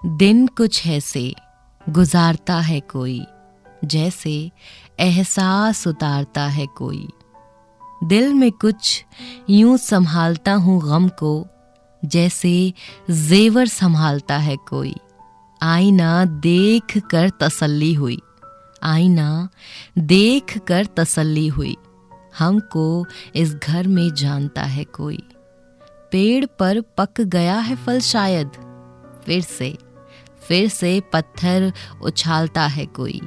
दिन कुछ ऐसे गुजारता है कोई, जैसे एहसास उतारता है कोई। दिल में कुछ यूं संभालता हूँ गम को, जैसे जेवर संभालता है कोई। आईना देख कर तसल्ली हुई, आईना देख कर तसल्ली हुई। हमको इस घर में जानता है कोई। पेड़ पर पक गया है फल शायद, फिर से पत्थर उछालता है कोई।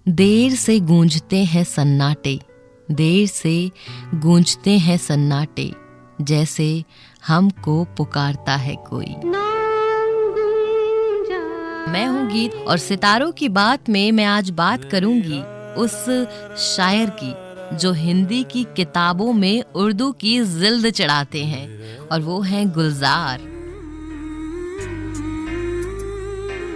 देर से गूंजते हैं सन्नाटे, देर से गूंजते हैं सन्नाटे, जैसे हमको पुकारता है कोई। मैं हूँ गीत और सितारों की बात में मैं आज बात करूंगी उस शायर की जो हिंदी की किताबों में उर्दू की जिल्द चढ़ाते हैं, और वो हैं गुलजार।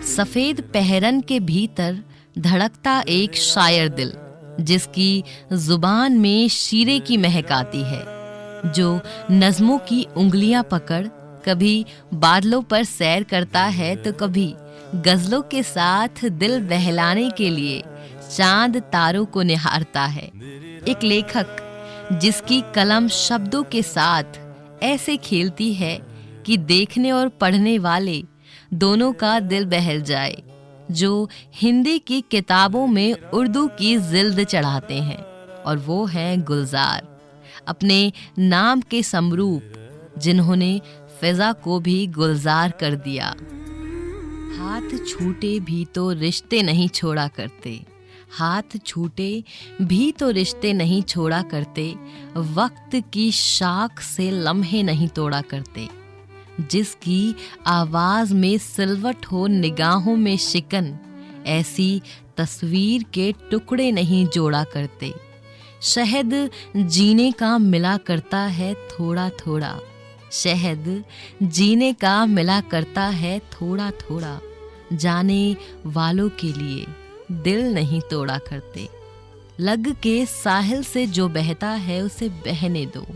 सफेद पहरन के भीतर धड़कता एक शायर दिल, जिसकी जुबान में शीरे की महक आती है, जो नज़्मों की उंगलियां पकड़ कभी बादलों पर सैर करता है तो कभी गजलों के साथ दिल बहलाने के लिए चांद तारों को निहारता है। एक लेखक जिसकी कलम शब्दों के साथ ऐसे खेलती है कि देखने और पढ़ने वाले दोनों का दिल बहल जाए, जो हिंदी की किताबों में उर्दू की जिल्द चढ़ाते हैं, और वो हैं गुलजार। अपने नाम के समरूप जिन्होंने फिजा को भी गुलजार कर दिया। हाथ छूटे भी तो रिश्ते नहीं छोड़ा करते, हाथ छूटे भी तो रिश्ते नहीं छोड़ा करते, वक्त की शाख से लम्हे नहीं तोड़ा करते। जिसकी आवाज में सिलवट हो निगाहों में शिकन, ऐसी तस्वीर के टुकड़े नहीं जोड़ा करते। शहद जीने का मिला करता है थोड़ा थोड़ा, शहद जीने का मिला करता है थोड़ा थोड़ा, जाने वालों के लिए दिल नहीं तोड़ा करते। लग के साहिल से जो बहता है उसे बहने दो,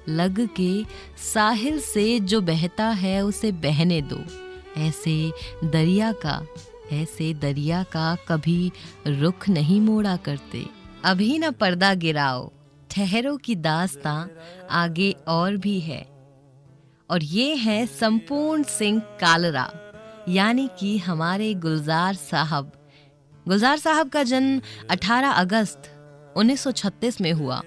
लग के साहिल से जो बहता है उसे बहने दो। ऐसे दरिया का कभी रुख नहीं मोड़ा करते। अभी न पर्दा गिराओ, ठहरो की दास्तां आगे और भी है। और ये है संपूर्ण सिंह कालरा, यानी कि हमारे गुलजार साहब। गुलजार साहब का जन्म 18 अगस्त 1936 में हुआ।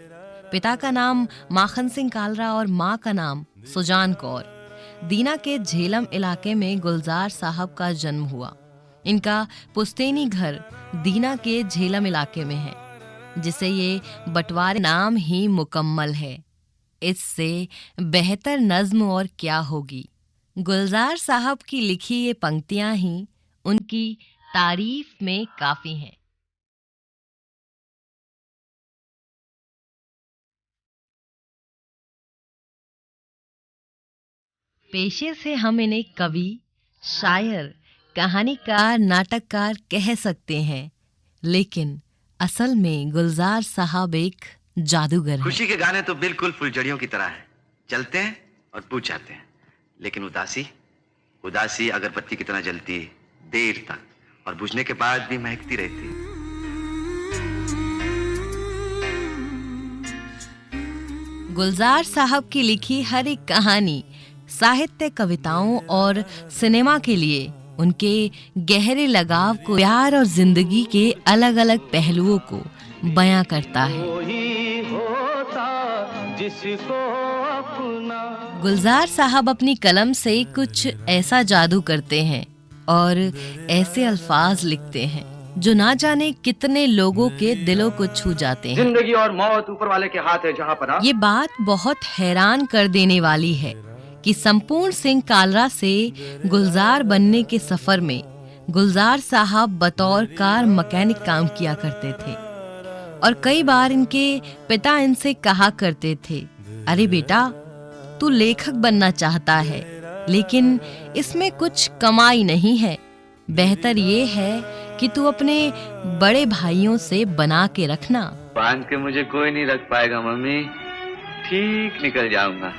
पिता का नाम माखन सिंह कालरा और माँ का नाम सुजान कौर। दीना के झेलम इलाके में गुलजार साहब का जन्म हुआ। इनका पुश्तैनी घर दीना के झेलम इलाके में है, जिसे ये बंटवारे नाम ही मुकम्मल है। इससे बेहतर नज्म और क्या होगी। गुलजार साहब की लिखी ये पंक्तियां ही उनकी तारीफ में काफी हैं। पेशे से हम इन्हें कवि, शायर, कहानीकार, नाटककार कह सकते हैं, लेकिन असल में गुलजार साहब एक जादूगर हैं। खुशी के गाने तो बिल्कुल फुलझड़ियों की तरह हैं, चलते हैं और बुझ जाते हैं, लेकिन उदासी अगरबत्ती की तरह जलती देर तक और बुझने के बाद भी महकती रहती। गुलजार साहब की लिखी हर एक कहानी साहित्य, कविताओं और सिनेमा के लिए उनके गहरे लगाव को, प्यार और जिंदगी के अलग अलग पहलुओं को बयां करता है। गुलजार साहब अपनी कलम से कुछ ऐसा जादू करते हैं और ऐसे अल्फाज लिखते हैं जो ना जाने कितने लोगों के दिलों को छू जाते हैं। जिंदगी और मौत ऊपर वाले के हाथ है जहां पर। ये बात बहुत हैरान कर देने वाली है कि संपूर्ण सिंह कालरा से गुलजार बनने के सफर में गुलजार साहब बतौर कार मैकेनिक काम किया करते थे, और कई बार इनके पिता इनसे कहा करते थे, अरे बेटा, तू लेखक बनना चाहता है, लेकिन इसमें कुछ कमाई नहीं है। बेहतर ये है कि तू अपने बड़े भाइयों से बना के रखना। बांध के मुझे कोई नहीं रख पाएगा मम्मी, ठीक निकल जाऊंगा।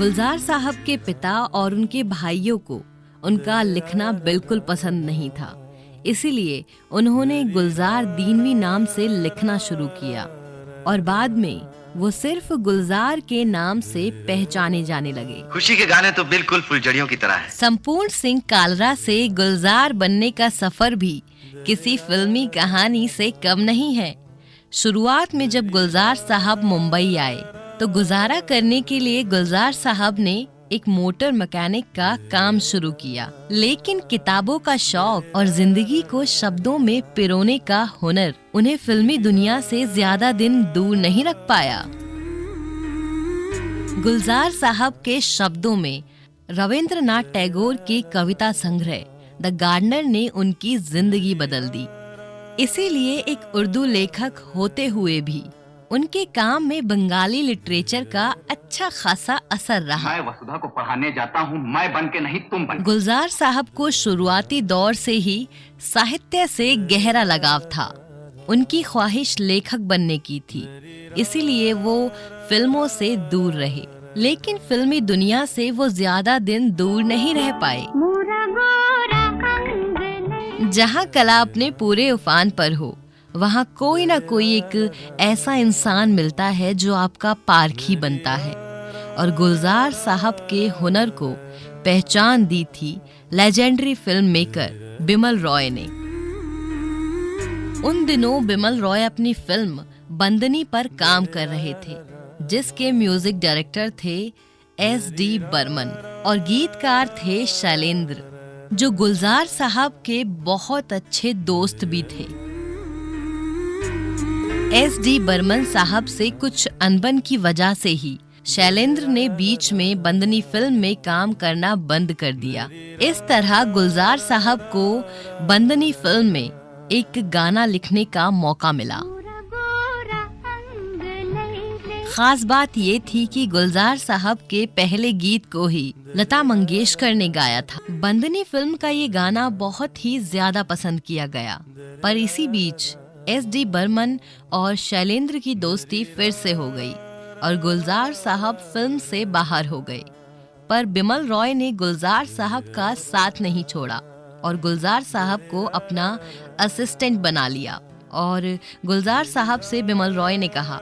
गुलजार साहब के पिता और उनके भाइयों को उनका लिखना बिल्कुल पसंद नहीं था, इसीलिए उन्होंने गुलजार दीनवी नाम से लिखना शुरू किया और बाद में वो सिर्फ गुलजार के नाम से पहचाने जाने लगे। खुशी के गाने तो बिल्कुल फुलझड़ियों की तरह है। संपूर्ण सिंह कालरा से गुलजार बनने का सफर भी किसी फिल्मी कहानी से कम नहीं है। शुरुआत में जब गुलजार साहब मुंबई आए तो गुजारा करने के लिए गुलजार साहब ने एक मोटर मैकेनिक का काम शुरू किया, लेकिन किताबों का शौक और जिंदगी को शब्दों में पिरोने का हुनर उन्हें फिल्मी दुनिया से ज्यादा दिन दूर नहीं रख पाया। गुलजार साहब के शब्दों में रविंद्रनाथ टैगोर की कविता संग्रह द गार्डनर ने उनकी जिंदगी बदल दी। इसीलिए एक उर्दू लेखक होते हुए भी उनके काम में बंगाली लिटरेचर का अच्छा खासा असर रहा। मैं वसुधा को पढ़ाने जाता हूँ, मैं बन के नहीं तुम बन। गुलजार साहब को शुरुआती दौर से ही साहित्य से गहरा लगाव था। उनकी ख्वाहिश लेखक बनने की थी, इसीलिए वो फिल्मों से दूर रहे, लेकिन फिल्मी दुनिया से वो ज्यादा दिन दूर नहीं रह पाए। जहाँ कला अपने पूरे उफान पर हो, वहाँ कोई ना कोई एक ऐसा इंसान मिलता है जो आपका पारखी बनता है, और गुलजार साहब के हुनर को पहचान दी थी legendary film maker Bimal Roy ने। उन दिनों बिमल रॉय अपनी फिल्म बंदनी पर काम कर रहे थे, जिसके म्यूजिक डायरेक्टर थे SD बर्मन और गीतकार थे शैलेंद्र, जो गुलजार साहब के बहुत अच्छे दोस्त भी थे। SD बर्मन साहब से कुछ अनबन की वजह से ही शैलेंद्र ने बीच में बंदनी फिल्म में काम करना बंद कर दिया। इस तरह गुलजार साहब को बंदनी फिल्म में एक गाना लिखने का मौका मिला। खास बात ये थी कि गुलजार साहब के पहले गीत को ही लता मंगेशकर ने गाया था। बंदनी फिल्म का ये गाना बहुत ही ज्यादा पसंद किया गया, पर इसी बीच SD बर्मन और शैलेंद्र की दोस्ती फिर से हो गई और गुलजार साहब फिल्म से बाहर हो गए। पर बिमल रॉय ने गुलजार साहब का साथ नहीं छोड़ा और गुलजार साहब को अपना असिस्टेंट बना लिया। और गुलजार साहब से बिमल रॉय ने कहा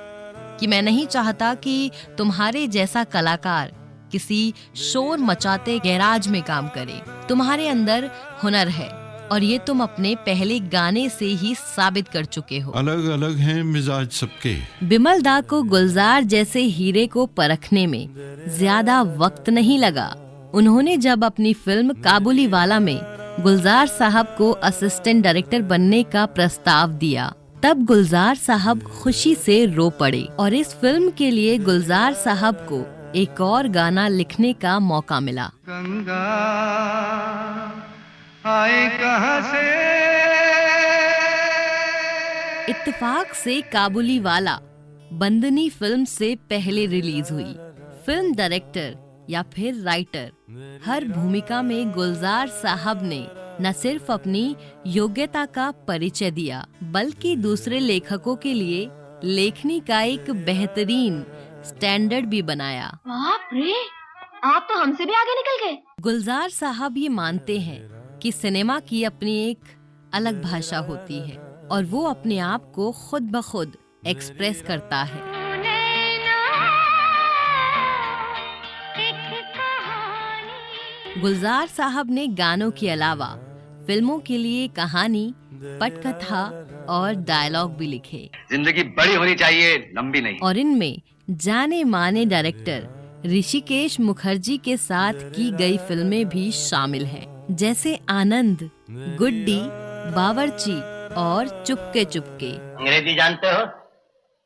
कि मैं नहीं चाहता कि तुम्हारे जैसा कलाकार किसी शोर मचाते गैराज में काम करे। तुम्हारे अंदर हुनर है और ये तुम अपने पहले गाने से ही साबित कर चुके हो। अलग अलग हैं मिजाज सबके। बिमल दा को गुलजार जैसे हीरे को परखने में ज्यादा वक्त नहीं लगा। उन्होंने जब अपनी फिल्म काबुली वाला में गुलजार साहब को असिस्टेंट डायरेक्टर बनने का प्रस्ताव दिया, तब गुलजार साहब खुशी से रो पड़े और इस फिल्म के लिए गुलजार साहब को एक और गाना लिखने का मौका मिला। गंगा आए कहां से। इत्तेफाक से काबुली वाला बंदनी फिल्म से पहले रिलीज हुई। फिल्म डायरेक्टर या फिर राइटर, हर भूमिका में गुलजार साहब ने न सिर्फ अपनी योग्यता का परिचय दिया, बल्कि दूसरे लेखकों के लिए लेखनी का एक बेहतरीन स्टैंडर्ड भी बनाया। बाप रे, आप तो हमसे भी आगे निकल गए। गुलजार साहब ये मानते हैं कि सिनेमा की अपनी एक अलग भाषा होती है और वो अपने आप को खुद ब खुद एक्सप्रेस करता है। गुलजार साहब ने गानों के अलावा फिल्मों के लिए कहानी, पटकथा और डायलॉग भी लिखे। जिंदगी बड़ी होनी चाहिए, लंबी नहीं। और इनमें जाने माने डायरेक्टर ऋषिकेश मुखर्जी के साथ की गई फिल्में भी शामिल हैं, जैसे आनंद, गुड्डी, बावर्ची और चुपके चुपके। अंग्रेजी जानते हो?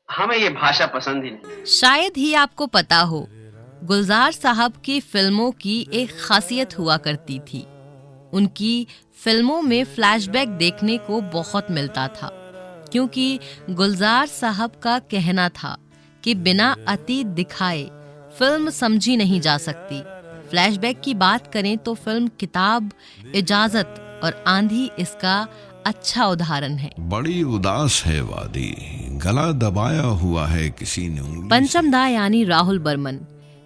हमें ये भाषा पसंद ही नहीं। शायद ही आपको पता हो, गुलजार साहब की फिल्मों की एक खासियत हुआ करती थी। उनकी फिल्मों में फ्लैशबैक देखने को बहुत मिलता था, क्योंकि गुलजार साहब का कहना था कि बिना अतीत दिखाए फिल्म समझी नहीं जा सकती। फ्लैशबैक की बात करें तो फिल्म किताब, इजाजत और आंधी इसका अच्छा उदाहरण है। बड़ी उदास है वादी, गला दबाया हुआ है किसी ने। पंचम दा यानी राहुल बर्मन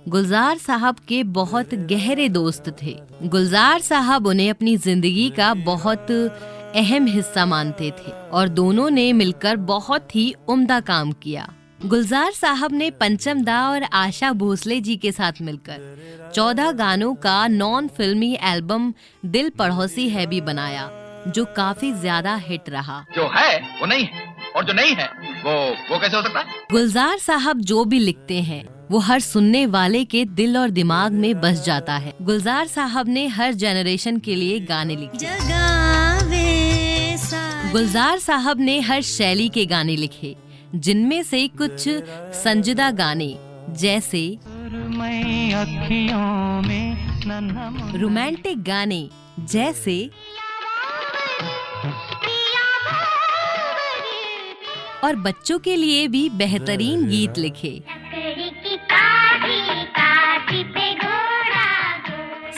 गुलजार साहब के बहुत गहरे दोस्त थे। गुलजार साहब उन्हें अपनी जिंदगी का बहुत अहम हिस्सा मानते थे और दोनों ने मिलकर बहुत ही उम्दा काम किया। गुलजार साहब ने पंचम दा और आशा भोसले जी के साथ मिलकर 14 गानों का नॉन फिल्मी एल्बम दिल पड़ोसी है भी बनाया, जो काफी ज्यादा हिट रहा। जो है वो नहीं है और जो नहीं है वो कैसे हो सकता है? गुलजार साहब जो भी लिखते हैं वो हर सुनने वाले के दिल और दिमाग में बस जाता है। गुलजार साहब ने हर जनरेशन के लिए गाने लिखे। गुलजार साहब ने हर शैली के गाने लिखे, जिनमें से कुछ संजीदा गाने जैसे रोमांटिक गाने जैसे और बच्चों के लिए भी बेहतरीन गीत लिखे।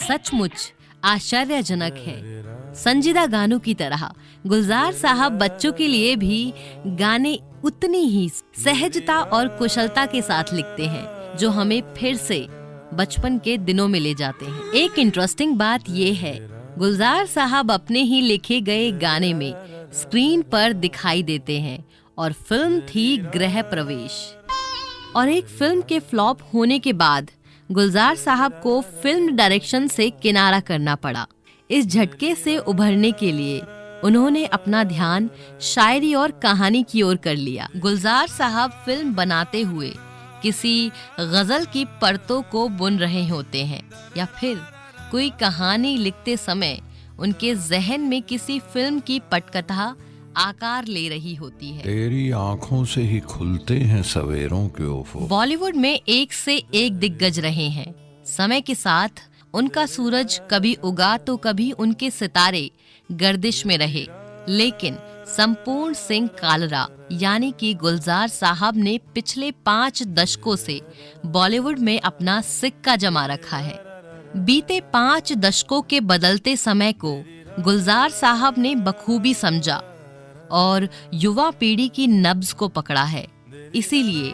सचमुच आश्चर्यजनक है। संजीदा गानों की तरह गुलजार साहब बच्चों के लिए भी गाने उतनी ही सहजता और कुशलता के साथ लिखते हैं, जो हमें फिर से बचपन के दिनों में ले जाते हैं। एक इंटरेस्टिंग बात ये है, गुलजार साहब अपने ही लिखे गए गाने में स्क्रीन पर दिखाई देते हैं और फिल्म थी गृह प्रवेश। और एक फिल्म के फ्लॉप होने के बाद गुलजार साहब को फिल्म डायरेक्शन से किनारा करना पड़ा। इस झटके से उभरने के लिए उन्होंने अपना ध्यान शायरी और कहानी की ओर कर लिया। गुलजार साहब फिल्म बनाते हुए किसी गजल की परतों को बुन रहे होते हैं या फिर कोई कहानी लिखते समय उनके जहन में किसी फिल्म की पटकथा आकार ले रही होती है। तेरी आंखों से ही खुलते हैं सवेरों के उफ़ुक़। बॉलीवुड में एक से एक दिग्गज रहे हैं। समय के साथ उनका सूरज कभी उगा तो कभी उनके सितारे गर्दिश में रहे, लेकिन संपूर्ण सिंह कालरा यानी कि गुलजार साहब ने पिछले 5 दशकों से बॉलीवुड में अपना सिक्का जमा रखा है। बीते 5 दशकों के बदलते समय को गुलजार साहब ने बखूबी समझा और युवा पीढ़ी की नब्ज को पकड़ा है। इसीलिए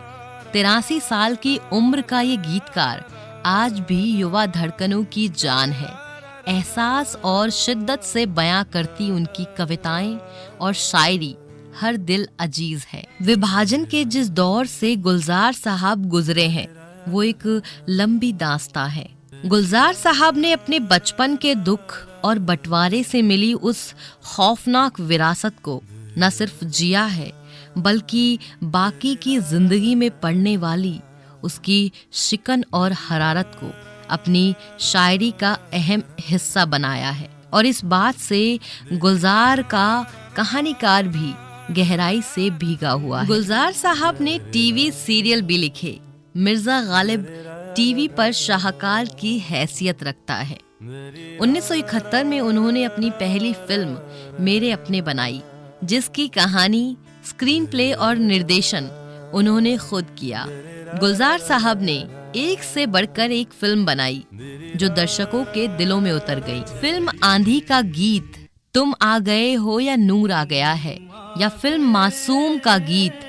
83 साल की उम्र का ये गीतकार आज भी युवा धड़कनों की जान है। एहसास और शिद्दत से बयां करती उनकी कविताएं और शायरी हर दिल अजीज है। विभाजन के जिस दौर से गुलजार साहब गुजरे हैं वो एक लंबी दास्तां है। गुलजार साहब ने अपने बचपन के दुख और बंटवारे से मिली उस खौफनाक विरासत को न सिर्फ जिया है, बल्कि बाकी की जिंदगी में पड़ने वाली उसकी शिकन और हरारत को अपनी शायरी का अहम हिस्सा बनाया है। और इस बात से गुलजार का कहानीकार भी गहराई से भीगा हुआ है। गुलजार साहब ने टीवी सीरियल भी लिखे। मिर्जा गालिब टीवी पर शाहकार की हैसियत रखता है। 1971 में उन्होंने अपनी पहली फिल्म मेरे अपने बनाई, जिसकी कहानी, स्क्रीन प्ले और निर्देशन उन्होंने खुद किया। गुलजार साहब ने एक से बढ़कर एक फिल्म बनाई जो दर्शकों के दिलों में उतर गई। फिल्म आंधी का गीत तुम आ गए हो या नूर आ गया है, या फिल्म मासूम का गीत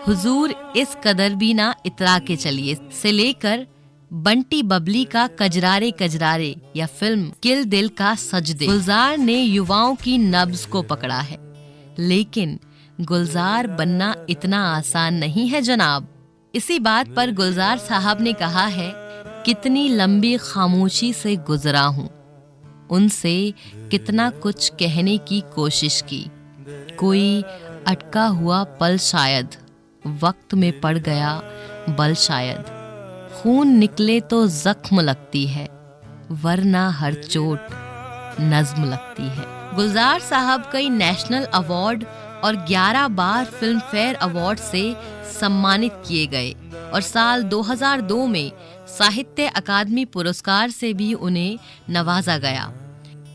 हुजूर इस कदर भी ना इतरा के चलिए से लेकर बंटी बबली का कजरारे कजरारे या फिल्म किल दिल का सजदे, गुलजार ने युवाओं की नब्ज को पकड़ा है। लेकिन गुलजार बनना इतना आसान नहीं है जनाब। इसी बात पर गुलजार साहब ने कहा है, कितनी लंबी खामोशी से गुजरा हूँ, उनसे कितना कुछ कहने की कोशिश की, कोई अटका हुआ पल शायद, वक्त में पड़ गया बल शायद, खून निकले तो जख्म लगती है, वरना हर चोट नज्म लगती है। गुलजार साहब कई नेशनल अवार्ड और 11 बार फिल्म फेयर अवार्ड से सम्मानित किए गए और साल 2002 में साहित्य अकादमी पुरस्कार से भी उन्हें नवाजा गया।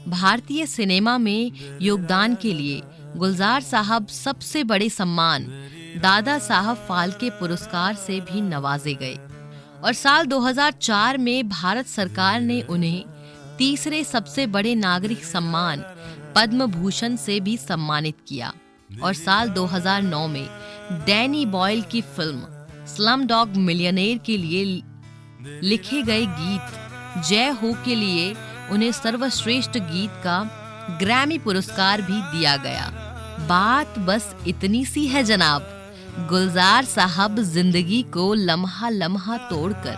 भारतीय सिनेमा में योगदान के लिए गुलजार साहब सबसे बड़े सम्मान दादा साहब फाल्के पुरस्कार से भी नवाजे गए और साल 2004 में भारत सरकार ने उन्हें तीसरे सबसे बड़े नागरिक सम्मान पद्म भूषण से भी सम्मानित किया और साल 2009 में डैनी बॉयल की फिल्म स्लमडॉग मिलियनेयर के लिए लिखे गए गीत जय हो के लिए उन्हें सर्वश्रेष्ठ गीत का ग्रैमी पुरस्कार भी दिया गया। बात बस इतनी सी है जनाब, गुलजार साहब जिंदगी को लम्हा लम्हा तोड़कर